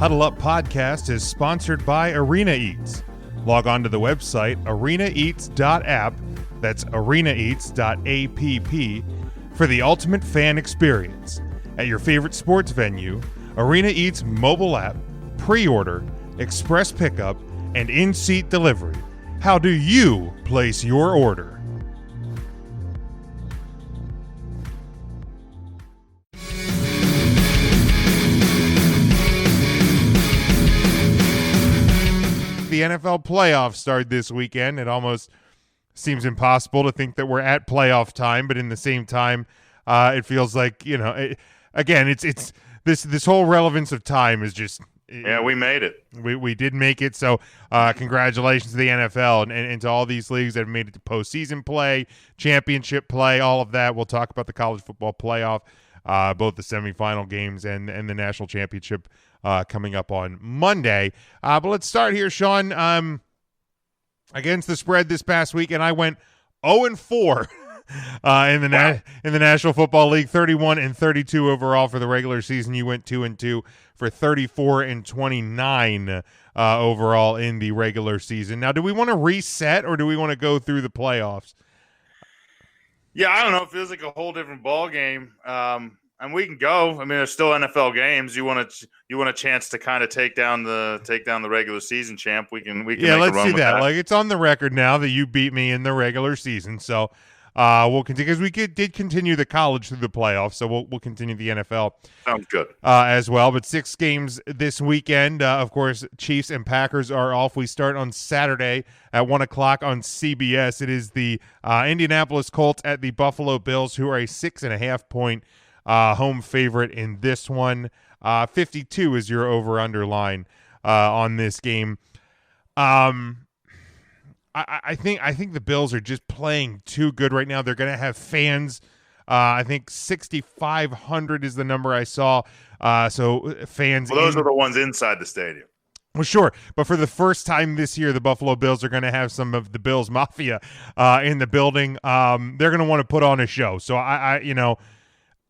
Huddle Up Podcast is sponsored by Arena Eats. Log on to the website arenaeats.app, that's arenaeats.app, for the ultimate fan experience. At your favorite sports venue, Arena Eats mobile app, pre-order, express pickup, and in-seat delivery. How do you place your order? The NFL playoffs start this weekend. It almost seems impossible to think that we're at playoff time, but in the same time, it feels like, it's this whole relevance of time is just. Yeah, we made it. We did make it. So congratulations to the NFL and to all these leagues that have made it to postseason play, championship play, all of that. We'll talk about the college football playoff, both the semifinal games and the national championship coming up on Monday. But let's start here, Sean. Against the spread this past week, and I went 0-4 in the National Football League, 31-32 overall for the regular season. You went 2-2 for 34-29 overall in the regular season. Now, do we want to reset or do we want to go through the playoffs? Yeah, I don't know. It feels like a whole different ball game. And we can go. I mean, there's still NFL games. You want a chance to kind of take down the regular season champ. We can yeah, make let's a run see with that. Like, it's on the record now that you beat me in the regular season. So we'll continue because we did continue the college through the playoffs. So we'll continue the NFL. Sounds good as well. But 6 games this weekend. Of course, Chiefs and Packers are off. We start on Saturday at 1:00 on CBS. It is the Indianapolis Colts at the Buffalo Bills, who are a 6.5-point home favorite in this one. 52 is your over-under line on this game. I think the Bills are just playing too good right now. They're going to have fans. I think 6,500 is the number I saw. So fans. Well, those are the ones inside the stadium. Well, sure, but for the first time this year, the Buffalo Bills are going to have some of the Bills Mafia in the building. They're going to want to put on a show. So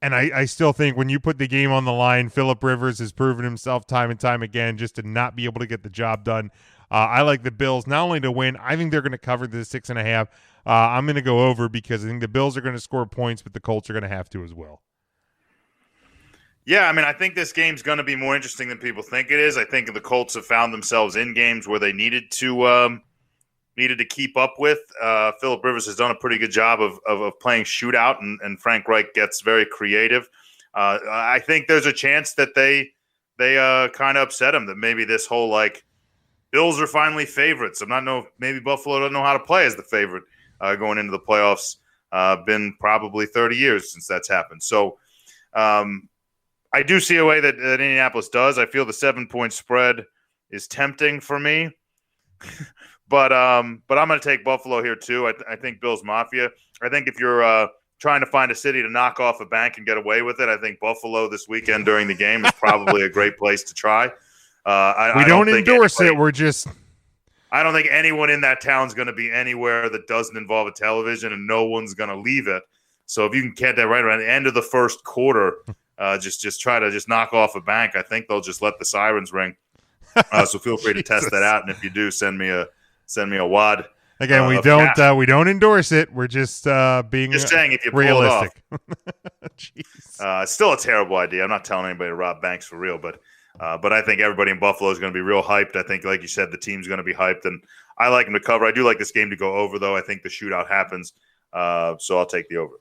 And I still think when you put the game on the line, Phillip Rivers has proven himself time and time again just to not be able to get the job done. I like the Bills not only to win, I think they're going to cover the 6.5. I'm going to go over because I think the Bills are going to score points, but the Colts are going to have to as well. Yeah, I mean, I think this game's going to be more interesting than people think it is. I think the Colts have found themselves in games where they needed to keep up with. Phillip Rivers has done a pretty good job of playing shootout, and Frank Reich gets very creative. I think there's a chance that they kind of upset him, that maybe this whole, Bills are finally favorites. Maybe Buffalo doesn't know how to play as the favorite going into the playoffs. Been probably 30 years since that's happened. So I do see a way that Indianapolis does. I feel the 7-point spread is tempting for me. But I'm going to take Buffalo here too. I think Bills Mafia. I think if you're trying to find a city to knock off a bank and get away with it, I think Buffalo this weekend during the game is probably a great place to try. We don't endorse it. We're just. I don't think anyone in that town is going to be anywhere that doesn't involve a television, and no one's going to leave it. So if you can get that right around the end of the first quarter, just try to knock off a bank. I think they'll just let the sirens ring. So feel free to test that out, and if you do, send me a wad. Again, we don't endorse it. We're just being saying if you realistic. Pull it off. Jeez. It's still a terrible idea. I'm not telling anybody to rob banks for real, but I think everybody in Buffalo is going to be real hyped. I think, like you said, the team's going to be hyped, and I like them to cover. I do like this game to go over, though. I think the shootout happens, so I'll take the over.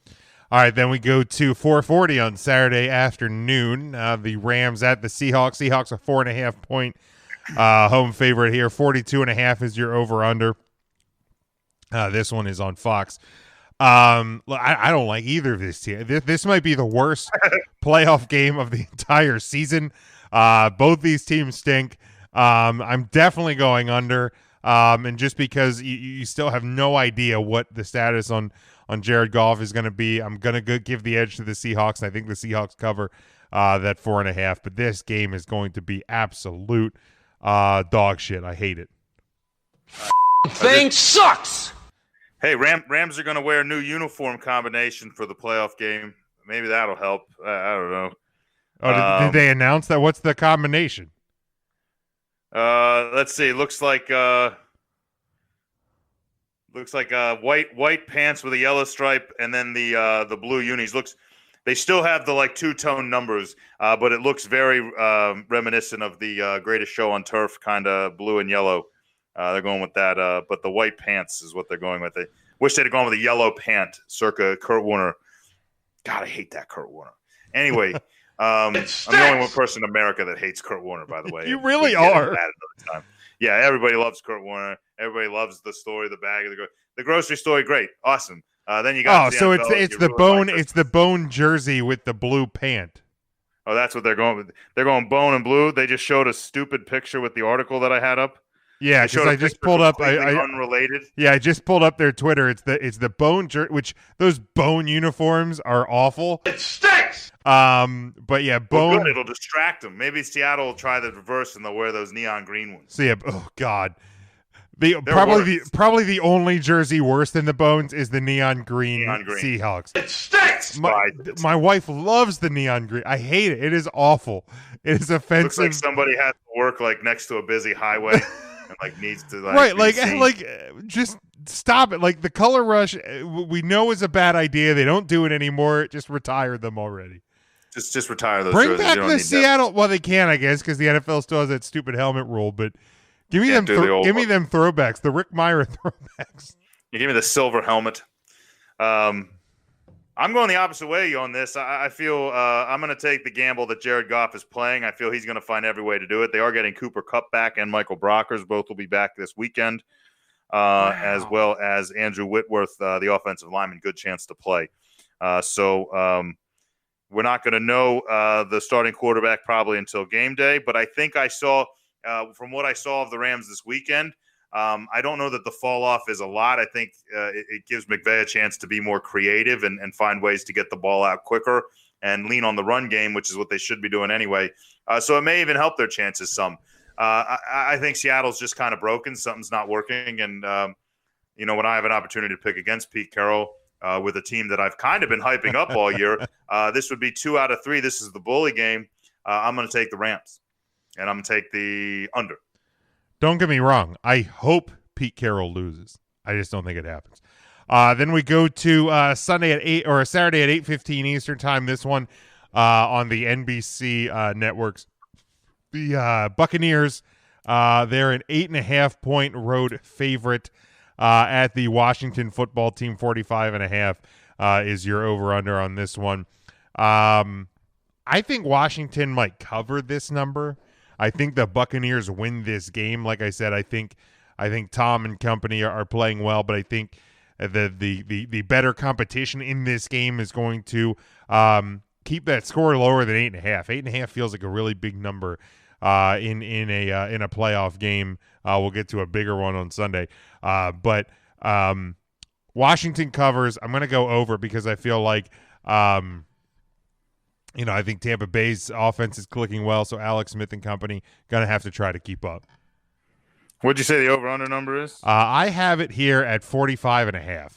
All right, then we go to 4:40 on Saturday afternoon. The Rams at the Seahawks. Seahawks a 4.5-point home favorite here. 42.5 is your over-under. This one is on Fox. I don't like either of these teams. This might be the worst playoff game of the entire season. Both these teams stink. I'm definitely going under. And just because you still have no idea what the status on Jared Goff is going to be, I'm going to give the edge to the Seahawks. And I think the Seahawks cover that 4.5. But this game is going to be absolute dog shit. I hate it. Thing sucks. Hey, Rams are going to wear a new uniform combination for the playoff game. Maybe that'll help. I don't know. Oh, did they announce that? What's the combination? Let's see. Looks like white pants with a yellow stripe, and then the blue unis. They still have the like two-tone numbers, but it looks very reminiscent of the Greatest Show on Turf, kind of blue and yellow. They're going with that, but the white pants is what they're going with. They wish they'd have gone with a yellow pant, circa Kurt Warner. God, I hate that Kurt Warner. Anyway, I'm the only one person in America that hates Kurt Warner, by the way. You really are. That another time. Yeah, everybody loves Kurt Warner. Everybody loves the story, the bag of the grocery story. Great, awesome. Then you got so it's the bone jersey with the blue pant. Oh, that's what they're going with. They're going bone and blue. They just showed a stupid picture with the article that I had up. Yeah, because I just pulled up. Unrelated. Yeah, I just pulled up their Twitter. It's the bone jersey, which those bone uniforms are awful. It stinks. But yeah, bone. Well, good. It'll distract them. Maybe Seattle will try the reverse and they'll wear those neon green ones. So yeah, oh god, probably the only jersey worse than the bones is the neon green Seahawks. It stinks. My wife loves the neon green. I hate it. It is awful. It is offensive. Looks like somebody has to work like next to a busy highway. And like needs to just stop it. Like the color rush, we know is a bad idea. They don't do it anymore. Just retire them already. Just retire those. Bring back the Seattle. Well, they can, I guess, because the NFL still has that stupid helmet rule. But give me them. Give me them throwbacks. The Rick Myra throwbacks. You give me the silver helmet. I'm going the opposite way on this. I feel I'm going to take the gamble that Jared Goff is playing. I feel he's going to find every way to do it. They are getting Cooper Kupp back and Michael Brockers. Both will be back this weekend, as well as Andrew Whitworth, the offensive lineman. Good chance to play. So we're not going to know the starting quarterback probably until game day. But I think I saw, from what I saw of the Rams this weekend, I don't know that the fall off is a lot. I think it gives McVay a chance to be more creative and find ways to get the ball out quicker and lean on the run game, which is what they should be doing anyway. So it may even help their chances some. I think Seattle's just kind of broken. Something's not working. And, when I have an opportunity to pick against Pete Carroll with a team that I've kind of been hyping up all year, this would be 2 out of 3. This is the bully game. I'm going to take the Rams, and I'm going to take the under. Don't get me wrong. I hope Pete Carroll loses. I just don't think it happens. Then we go to Sunday at 8 or Saturday at 8:15 Eastern time. This one on the NBC networks. The Buccaneers, they're an 8.5-point road favorite at the Washington football team. 45.5 is your over/under on this one. I think Washington might cover this number. I think the Buccaneers win this game. Like I said, I think Tom and company are playing well, but I think the better competition in this game is going to keep that score lower than 8.5. 8.5 feels like a really big number in a playoff game. We'll get to a bigger one on Sunday, but Washington covers. I'm going to go over because I feel like. I think Tampa Bay's offense is clicking well, so Alex Smith and company going to have to try to keep up. What'd you say the over-under number is? I have it here at 45.5.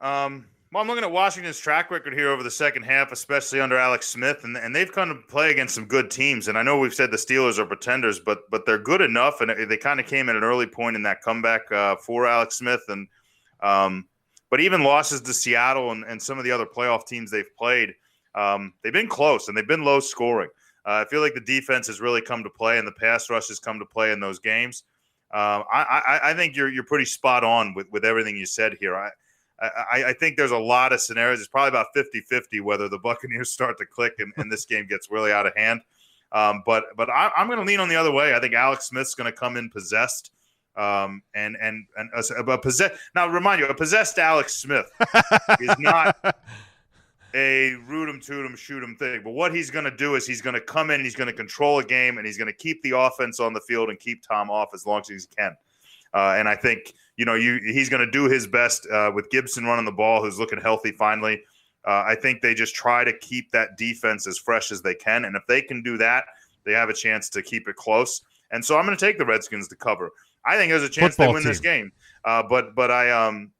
Well, I'm looking at Washington's track record here over the second half, especially under Alex Smith, and they've kind of played against some good teams. And I know we've said the Steelers are pretenders, but they're good enough, and they kind of came at an early point in that comeback for Alex Smith. And but even losses to Seattle and some of the other playoff teams they've played, they've been close and they've been low scoring. I feel like the defense has really come to play and the pass rush has come to play in those games. I think you're pretty spot on with everything you said here. I think there's a lot of scenarios. It's probably about 50-50 whether the Buccaneers start to click and this game gets really out of hand. But I'm going to lean on the other way. I think Alex Smith's going to come in possessed. Now remind you, a possessed Alex Smith is not a root 'em, toot 'em, shoot 'em thing. But what he's going to do is he's going to come in and he's going to control a game and he's going to keep the offense on the field and keep Tom off as long as he can. And I think he's going to do his best with Gibson running the ball, who's looking healthy finally. I think they just try to keep that defense as fresh as they can, and if they can do that, they have a chance to keep it close. And so I'm going to take the Redskins to cover. I think there's a chance they win this game, but I'm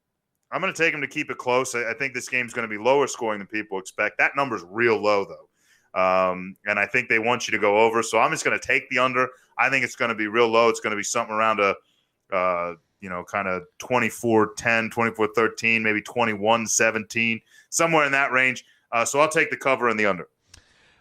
going to take them to keep it close. I think this game's going to be lower scoring than people expect. That number's real low, though. And I think they want you to go over. So I'm just going to take the under. I think it's going to be real low. It's going to be something around kind of 24-10, 24-13, maybe 21-17, somewhere in that range. So I'll take the cover and the under.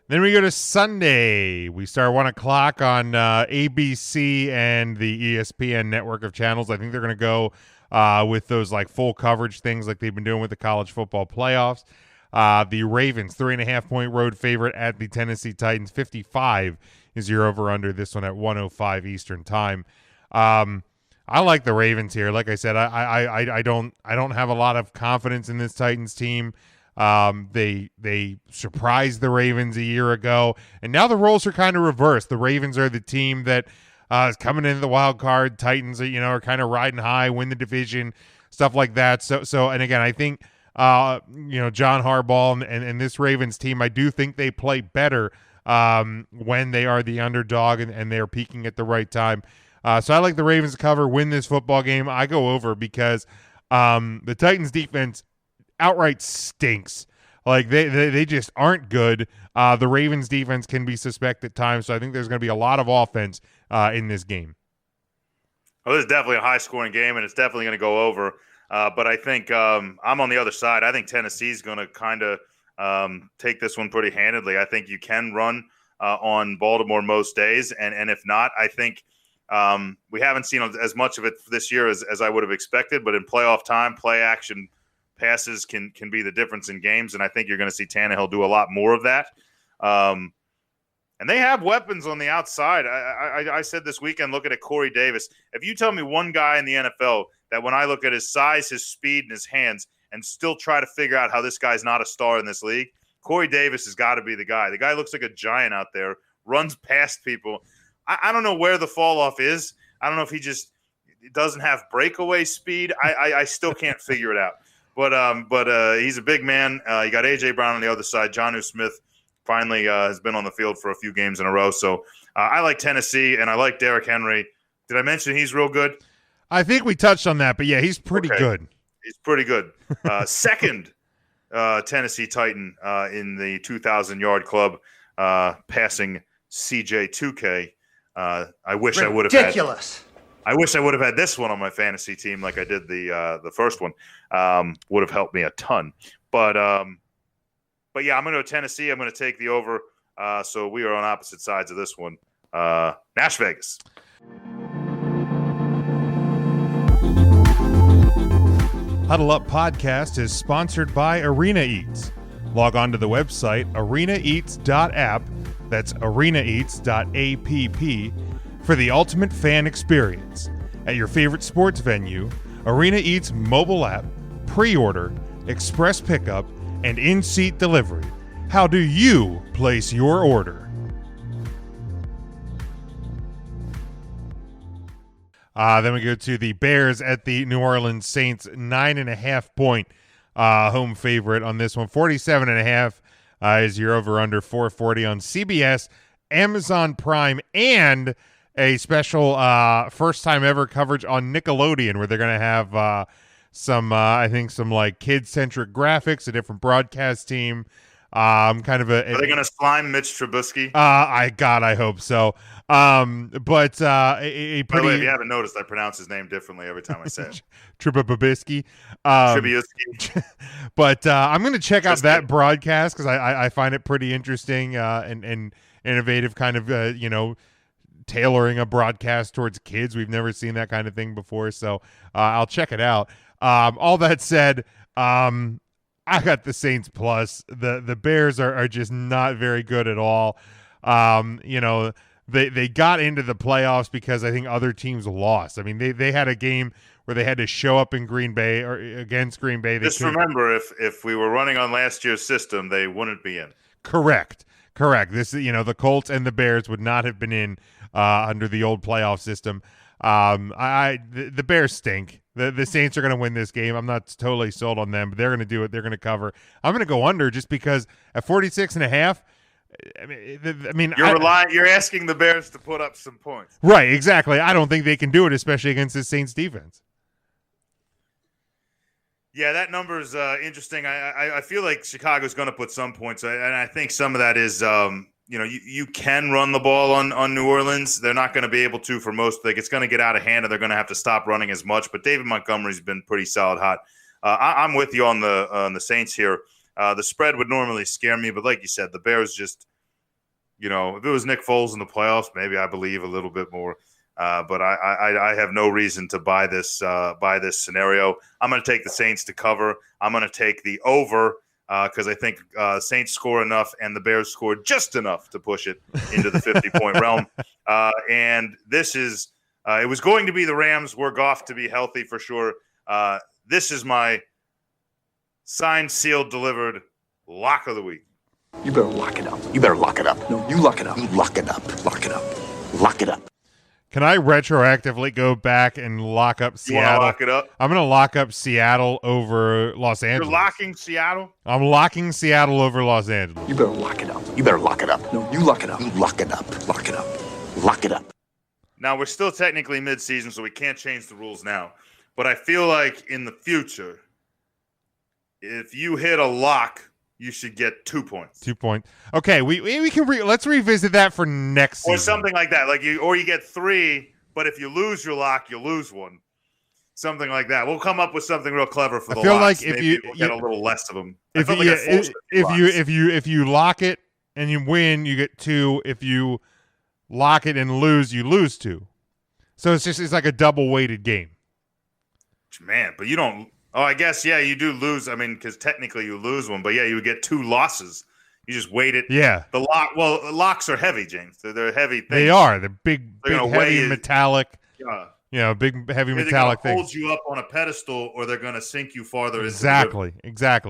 Then we go to Sunday. We start 1 o'clock on ABC and the ESPN network of channels. I think they're going to go with those like full coverage things like they've been doing with the college football playoffs. The Ravens, 3.5-point road favorite at the Tennessee Titans. 55 is your over-under. This one at 1:05 Eastern time. I like the Ravens here. Like I said, I don't have a lot of confidence in this Titans team. They surprised the Ravens a year ago, and now the roles are kind of reversed. The Ravens are the team that is coming into the wild card. Titans are kind of riding high, win the division, stuff like that. So and again, I think John Harbaugh and this Ravens team, I do think they play better when they are the underdog and they're peaking at the right time. So I like the Ravens to cover, win this football game. I go over because the Titans defense outright stinks. Like they just aren't good. The Ravens defense can be suspect at times, so I think there's going to be a lot of offense in this game. Well, this is definitely a high-scoring game, and it's definitely going to go over. But I think I'm on the other side. I think Tennessee's going to kind of take this one pretty handedly. I think you can run on Baltimore most days, and if not, I think we haven't seen as much of it this year as I would have expected. But in playoff time, play action passes can be the difference in games, and I think you're going to see Tannehill do a lot more of that. And they have weapons on the outside. I said this weekend looking at Corey Davis. If you tell me one guy in the NFL that when I look at his size, his speed, and his hands and still try to figure out how this guy's not a star in this league, Corey Davis has got to be the guy. The guy looks like a giant out there, runs past people. I don't know where the fall off is. I don't know if he just doesn't have breakaway speed. I still can't figure it out. But he's a big man. You got A.J. Brown on the other side. Jonnu Smith finally has been on the field for a few games in a row. So I like Tennessee, and I like Derrick Henry. Did I mention he's real good? I think we touched on that, but yeah, he's pretty good. He's pretty good. Second Tennessee Titan in the 2,000-yard club, passing CJ2K. I wish I would have had. Ridiculous. I wish I would have had this one on my fantasy team like I did the first one. Would have helped me a ton. But yeah, I'm going to go Tennessee. I'm going to take the over. So we are on opposite sides of this one. Nash Vegas. Huddle Up Podcast is sponsored by Arena Eats. Log on to the website arenaeats.app. That's arenaeats.app for the ultimate fan experience. At your favorite sports venue, Arena Eats mobile app, pre-order, express pickup, and in-seat delivery. How do you place your order? Then we go to the Bears at the New Orleans Saints, 9.5-point home favorite on this one. 47.5 is your over-under. 440 on CBS, Amazon Prime, and a special first-time ever coverage on Nickelodeon where they're going to have some like kid-centric graphics, a different broadcast team. Are they going to slime Mitch Trubisky? I hope so. By the way, if you haven't noticed, I pronounce his name differently every time I say it. Trubisky. Trubisky. But I'm going to check out that broadcast because I find it pretty interesting and innovative, kind of tailoring a broadcast towards kids. We've never seen that kind of thing before, so I'll check it out. All that said, I got the Saints plus. The Bears are just not very good at all. They got into the playoffs because I think other teams lost. I mean, they had a game where they had to show up in Green Bay or against Green Bay. Remember, if we were running on last year's system, they wouldn't be in. Correct. This the Colts and the Bears would not have been in under the old playoff system. The Bears stink. The Saints are going to win this game. I'm not totally sold on them, but they're going to do it. They're going to cover. I'm going to go under just because at 46.5. You're asking the Bears to put up some points. Right, exactly. I don't think they can do it, especially against the Saints defense. Yeah, that number is interesting. I feel like Chicago's going to put some points, and I think some of that is, you can run the ball on New Orleans. They're not going to be able to for most. Like, it's going to get out of hand, and they're going to have to stop running as much. But David Montgomery's been pretty solid hot. I'm with you on the Saints here. The spread would normally scare me, but like you said, the Bears just, if it was Nick Foles in the playoffs, maybe I believe a little bit more. But I have no reason to buy this scenario. I'm going to take the Saints to cover. I'm going to take the over because I think Saints score enough and the Bears score just enough to push it into the 50-point realm. And this is it was going to be the Rams. We're Goff to be healthy for sure. This is my signed, sealed, delivered lock of the week. You better lock it up. You better lock it up. No, you lock it up. You lock it up. Lock it up. Lock it up. Can I retroactively go back and lock up Seattle? You want to lock it up? I'm going to lock up Seattle over Los Angeles. You're locking Seattle? I'm locking Seattle over Los Angeles. You better lock it up. You better lock it up. No, you lock it up. You lock it up. Lock it up. Lock it up. Now, we're still technically mid-season, so we can't change the rules now. But I feel like in the future, if you hit a lock, you should get 2 points. 2 points. Okay, we can let's revisit that for next season. Or something like that. Or you get 3, but if you lose your lock, you lose 1. Something like that. We'll come up with something real clever for the locks. I feel like if we'll get a little less of them. If you lock it and you win, you get 2. If you lock it and lose, you lose 2. So it's like a double weighted game. Man, but you don't. Oh, I guess, yeah, you do lose. I mean, because technically you lose 1, but yeah, you would get 2 losses. You just weight it. Yeah. Locks are heavy, James. They're heavy things. They are. They're big heavy metallic. Yeah. Big heavy metallic things. Hold you up on a pedestal, or they're going to sink you farther. Exactly.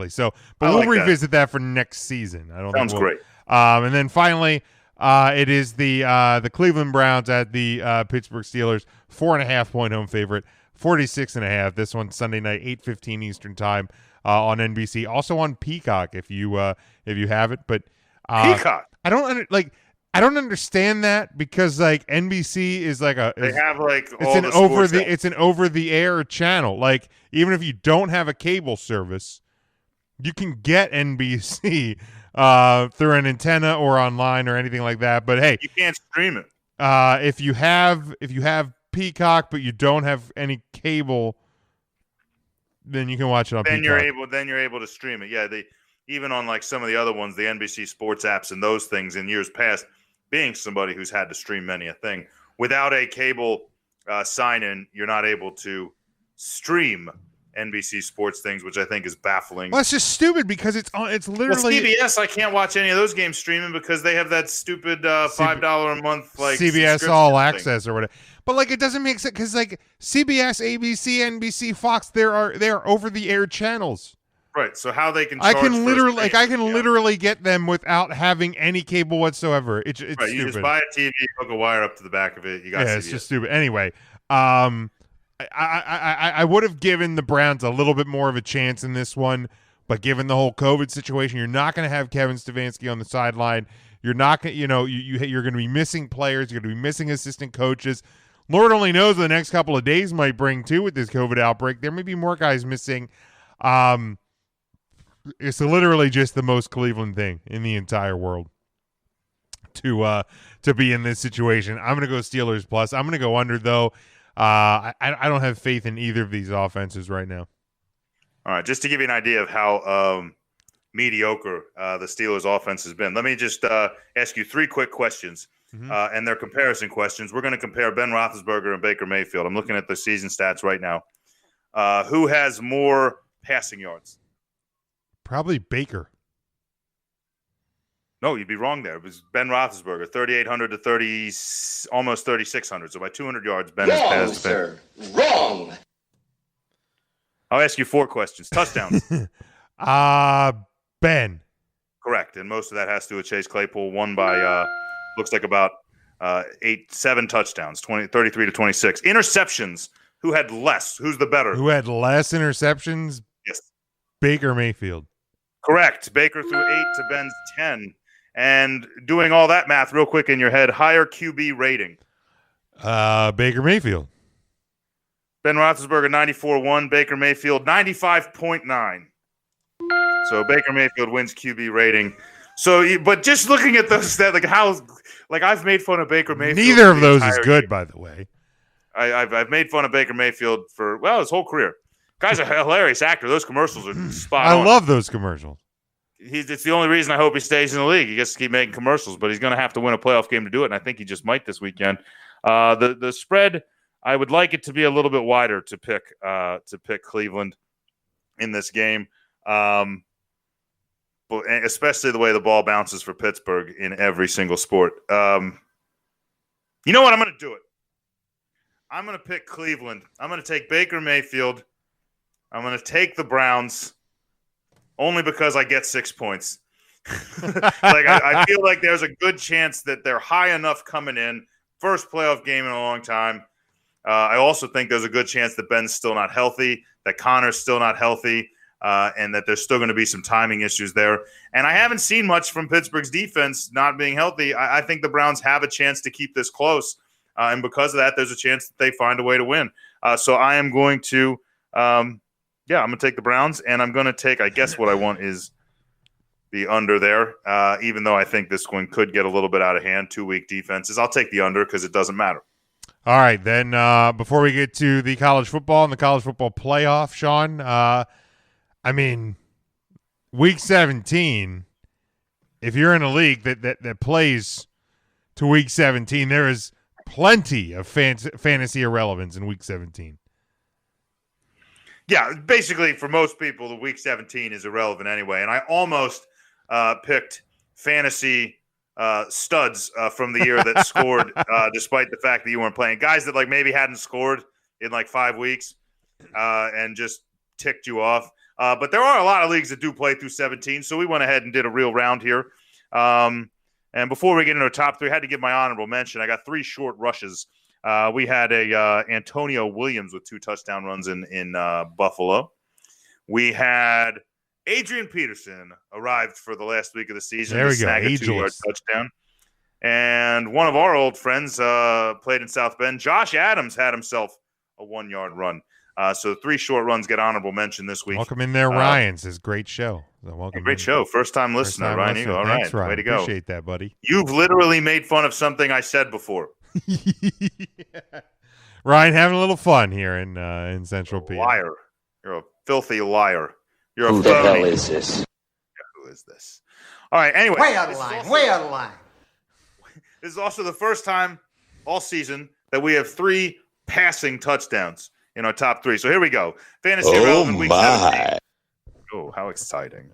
So, but we'll revisit that for next season. Sounds great. And then finally, it is the Cleveland Browns at the Pittsburgh Steelers, 4.5-point home favorite. 46.5. This one Sunday night, 8:15 Eastern time on NBC. Also on Peacock if you have it. But Peacock. I don't understand that because like NBC is like it's an over the air channel. Like even if you don't have a cable service, you can get NBC through an antenna or online or anything like that. But hey, you can't stream it. If you have Peacock but you don't have any cable, then you can watch it on Peacock. You're able to stream it. Yeah, even on like some of the other ones, the NBC sports apps and those things in years past, being somebody who's had to stream many a thing, without a cable sign-in, you're not able to stream NBC sports things, which I think is baffling. Well, it's just stupid because it's literally CBS. I can't watch any of those games streaming because they have that stupid $5 a month like CBS All Access or whatever. But like it doesn't make sense because like CBS, ABC, NBC, Fox, they are over the air channels. Right. So how they can I can literally get them without having any cable whatsoever. It's right, stupid. You just buy a TV, hook a wire up to the back of it. You got CBS. It's just stupid. Anyway, I would have given the Browns a little bit more of a chance in this one, but given the whole COVID situation, you're not going to have Kevin Stefanski on the sideline. You're not going, you're going to be missing players. You're going to be missing assistant coaches. Lord only knows what the next couple of days might bring too with this COVID outbreak. There may be more guys missing. It's literally just the most Cleveland thing in the entire world to be in this situation. I'm going to go Steelers plus. I'm going to go under though. I don't have faith in either of these offenses right now. All right, just to give you an idea of how mediocre the Steelers offense has been, let me just ask you 3 quick questions. And they're comparison questions. We're going to compare Ben Roethlisberger and Baker Mayfield. I'm looking at the season stats right now. Who has more passing yards? Probably Baker. No, you'd be wrong there. It was Ben Roethlisberger, 3,800 to almost 3,600. So by 200 yards, Ben has passed. Sir. Wrong. I'll ask you 4 questions. Touchdowns. Ben. Correct. And most of that has to do with Chase Claypool, won by looks like about 7 touchdowns, 33 to 26. Interceptions. Who had less? Who's the better? Who had less interceptions? Yes. Baker Mayfield. Correct. Baker threw 8 to Ben's 10. And doing all that math real quick in your head, higher QB rating. Baker Mayfield. Ben Roethlisberger 94.1, Baker Mayfield 95.9. So Baker Mayfield wins QB rating. So, but just looking at those stats, I've made fun of Baker Mayfield. Neither of those is good, by the way. I've made fun of Baker Mayfield for his whole career. Guy's a hilarious actor. Those commercials are spot on. I love those commercials. It's the only reason I hope he stays in the league. He gets to keep making commercials, but he's going to have to win a playoff game to do it, and I think he just might this weekend. The spread, I would like it to be a little bit wider to pick Cleveland in this game, but especially the way the ball bounces for Pittsburgh in every single sport. You know what? I'm going to do it. I'm going to pick Cleveland. I'm going to take Baker Mayfield. I'm going to take the Browns only because I get 6 points. I feel like there's a good chance that they're high enough coming in. First playoff game in a long time. I also think there's a good chance that Ben's still not healthy, that Connor's still not healthy, and that there's still going to be some timing issues there. And I haven't seen much from Pittsburgh's defense not being healthy. I think the Browns have a chance to keep this close. And because of that, there's a chance that they find a way to win. So I am going to I'm going to take the Browns, and I'm going to take, I guess what I want is the under there, even though I think this one could get a little bit out of hand, 2 weak defenses. I'll take the under because it doesn't matter. All right, then before we get to the college football and the college football playoff, Sean, week 17, if you're in a league that plays to week 17, there is plenty of fantasy irrelevance in week 17. Yeah, basically for most people, the week 17 is irrelevant anyway. And I almost picked fantasy studs from the year that scored, despite the fact that you weren't playing. Guys that maybe hadn't scored in 5 weeks and just ticked you off. But there are a lot of leagues that do play through 17, so we went ahead and did a real round here. And before we get into our top three, I had to give my honorable mention. I got 3 short rushes. We had a Antonio Williams with 2 touchdown runs in Buffalo. We had Adrian Peterson arrived for the last week of the season. There we go, snag a 2-yard touchdown. And one of our old friends played in South Bend. Josh Adams had himself a 1-yard run. So 3 short runs get honorable mention this week. Welcome in there, Ryan. Says great show. So welcome. Great show. First time listener, Ryan Eagle. All Thanks, right, Ryan. way to go. Appreciate that, buddy. You've literally made fun of something I said before. Yeah. Ryan having a little fun here in Central PA. Liar. You're a filthy liar. You're Who a the phony. hell is this? Who is this? All right, anyway. Way out of line. Way out of line. This is also the first time all season that we have 3 passing touchdowns in our top 3. So here we go. Fantasy relevant week 17. Oh, how exciting.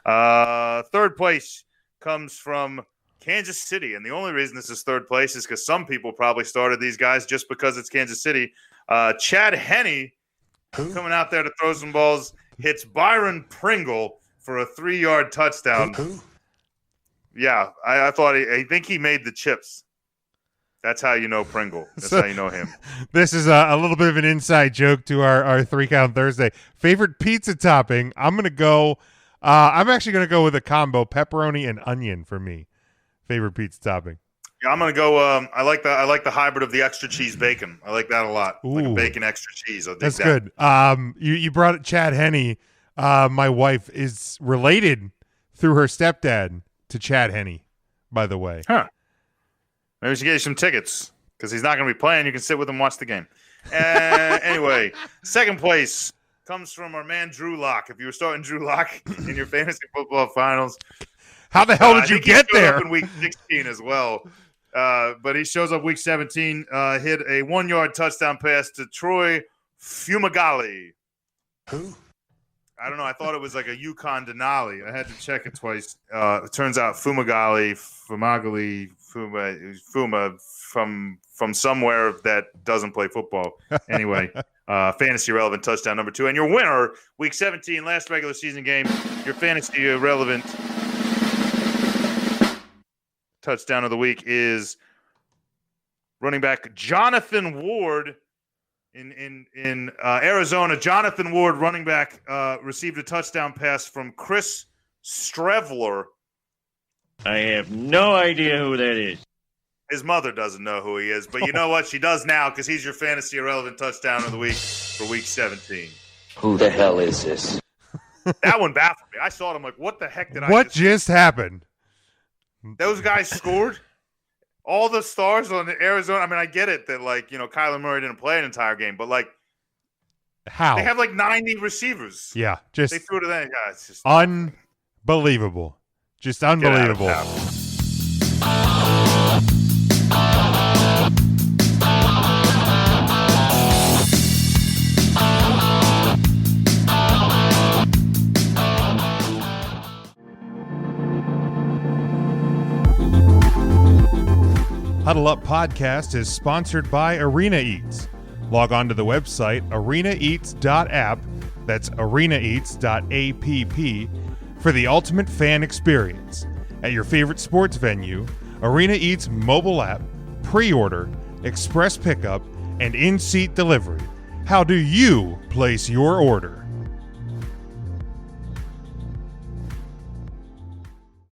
Third place comes from Kansas City. And the only reason this is third place is because some people probably started these guys just because it's Kansas City. Chad Henne coming out there to throw some balls, hits Byron Pringle for a 3-yard touchdown. Yeah, I thought I think he made the chips. That's how you know Pringle. That's how you know him. This is a little bit of an inside joke to our 3-Count Thursday. Favorite pizza topping? I'm going to go I'm actually going to go with a combo, pepperoni and onion for me. Favorite pizza topping. Yeah, I'm going to go I like the hybrid of the extra cheese bacon. I like that a lot. Ooh. Like a bacon extra cheese. That's good. You brought it Chad Henne. My wife is related through her stepdad to Chad Henne, by the way. Huh. Maybe we should get you some tickets because he's not going to be playing. You can sit with him and watch the game. Anyway, second place comes from our man Drew Lock. If you were starting Drew Lock in your fantasy football finals, how the hell did you get there? Up in week 16 as well, but he shows up week 17. Hit a 1-yard touchdown pass to Troy Fumagalli. Who? I don't know. I thought it was like a Yukon Denali. I had to check it twice. It turns out Fumagalli from somewhere that doesn't play football. Anyway, fantasy relevant touchdown number 2. And your winner, week 17, last regular season game, your fantasy relevant touchdown of the week is running back Jonathan Ward. In Arizona, Jonathan Ward, running back, received a touchdown pass from Chris Strevler. I have no idea who that is. His mother doesn't know who he is, but you know what? She does now because he's your fantasy irrelevant touchdown of the week for week 17. Who the hell is this? That one baffled me. I saw it. I'm like, what the heck did I What just happened? Those guys scored? All the stars on Arizona. I mean, I get it that, like, Kyler Murray didn't play an entire game, but, like, how? They have, like, 90 receivers. Yeah, just they threw to that. Yeah, it's just unbelievable. Just unbelievable. Huddle Up Podcast is sponsored by Arena Eats. Log on to the website arenaeats.app, that's arenaeats.app, for the ultimate fan experience. At your favorite sports venue, Arena Eats mobile app, pre-order, express pickup, and in-seat delivery. How do you place your order?